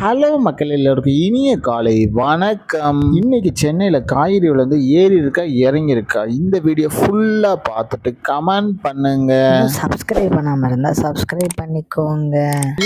Hello மக்கள் எல்லோருக்கும் இனிய காலை வணக்கம். இன்னைக்கு சென்னையில் காய்கறி விலை ஏறி இருக்கா இறங்கி இருக்கா, இந்த வீடியோ ஃபுல்லாக பார்த்துட்டு கமெண்ட் பண்ணுங்க. சப்ஸ்கிரைப் பண்ணாமல் இருந்தால் சப்ஸ்கிரைப் பண்ணிக்கோங்க.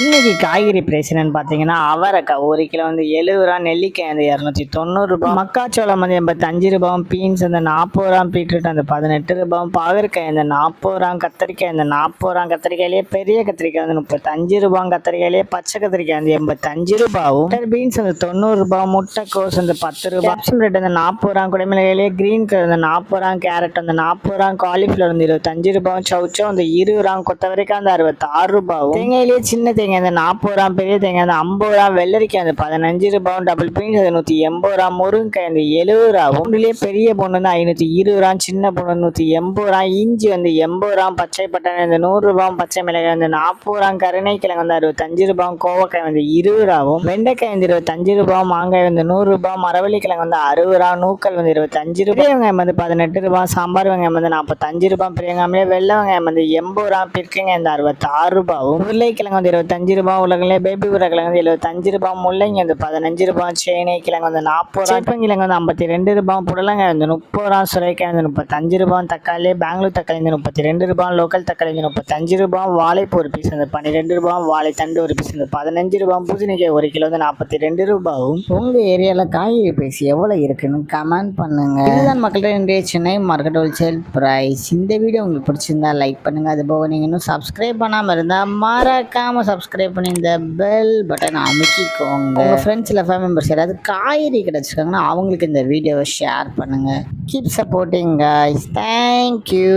இன்னைக்கு காய்கறி பிரைஸ் என்னன்னு பார்த்தீங்கன்னா, அவரைக்காய் 1 கிலோ 70 ரூபா, நெல்லிக்காய் 290 ரூபா, மக்காச்சோளம் 85 ரூபாயும், பீன்ஸ் 40 ரூபா, பீட்ரூட் 18 ரூபாயும், பாகற்காய் 40 ரூபா, கத்திரிக்காய் 40 ரூபா, கத்திரிக்காயிலேயே பெரிய கத்திரிக்காய் 35 ரூபா, கத்திரிக்காயிலேயே பச்சை கத்திரிக்காய் 85 ரூபாவும், பீன்ஸ் 90 ரூபா, முட்டைக்கோஸ் 10 ரூபா, கேப்சிகம் ரேட் 40 ரூபா, குடமிளகாயிலே கிரீன் கலர் 40 ரூபா, கேரட் 40 ரூபா, காலிஃப்ளவர் 25 ரூபாயும், சவுச்சோ 20 ரூபா, கொத்தவரைக்காய் 66 ரூபாவும், தேங்காயிலேயே சின்ன தேங்காய் 40 ரூபா, பெரிய தேங்காய் 50 ரூபா, வெள்ளரிக்காய் 15 ரூபாயும், டபுள் பீன்ஸ் 180 ரூபா, முருங்கைக்காய் 70 ரூபாவும், பூண்டுலேயே பெரிய பூண்டு 520 ரூபா, சின்ன பூண்டு 180 ரூபா, இஞ்சி 80 ரூபா, பச்சை பட்டாணி 100 ரூபா, பச்சை மிளகாய் 40 ரூபா, கருணைக்கிழங்கு 65 ரூபா, கோவக்காய் 20 ரூபாவும், வெண்டைக்காய் 25 ரூபா, மாங்காய் 100 ரூபா, மரவள்ளிக்கிழங்கு 60 ரூபா, நூக்கல் 25 ரூபா, பெரிய வெங்காயம் 18 ரூபா, சாம்பார் வெங்காயம் 45 ரூபா, பெரிய வெங்காயம் வெள்ளை வெங்காயம் 80 ரூபா, பிற்கங்காய் 66 ரூபாவும், உருளைக்கிழங்கு 25 ரூபா, உலகிலே பேபி உருளைக்கிழங்கு 75 ரூபா, முள்ளங்கி 15 ரூபா, சேனை கிழங்கு 40 ரூபா, சேப்பங்கிழங்கு 52 ரூபா, புடலங்காய் 30 ரூபா, சுரைக்காய் 35 ரூபா, தக்காளி பெங்களூர் தக்காளி 32 ரூபா, லோக்கல் தக்காளி 35 ரூபா, வாழைப்பூ ஒரு பீஸ் 12 ரூபா, வாழைத்தண்டு ஒரு பீஸ் 15 ரூபா, பூசணிக்காய் 1 கிலோ 42 ரூபாவும். உங்கள் ஏரியாவில் காய்கறி பிரைஸ் எவ்வளோ இருக்குன்னு கமெண்ட் பண்ணுங்க. இதுதான் மக்கள்கிட்ட இன்றைய சென்னை மார்க்கெட் ஹோல்சேல் பிரைஸ். இந்த வீடியோ உங்களுக்கு பிடிச்சிருந்தா லைக் பண்ணுங்க. அது போக நீங்கள் இன்னும் சப்ஸ்கிரைப் பண்ணாமல் இருந்தால் மறக்காம சப்ஸ்கிரைப் பண்ணி இந்த பெல் பட்டன் அமைக்கிக்கோங்க. உங்கள் ஃப்ரெண்ட்ஸ் இல்லை ஃபேமிலி மெம்பர்ஸ் யாராவது காய்கறி கிடச்சிருக்காங்கன்னா அவங்களுக்கு இந்த வீடியோவை ஷேர் பண்ணுங்க. Keep supporting guys. தேங்க்யூ.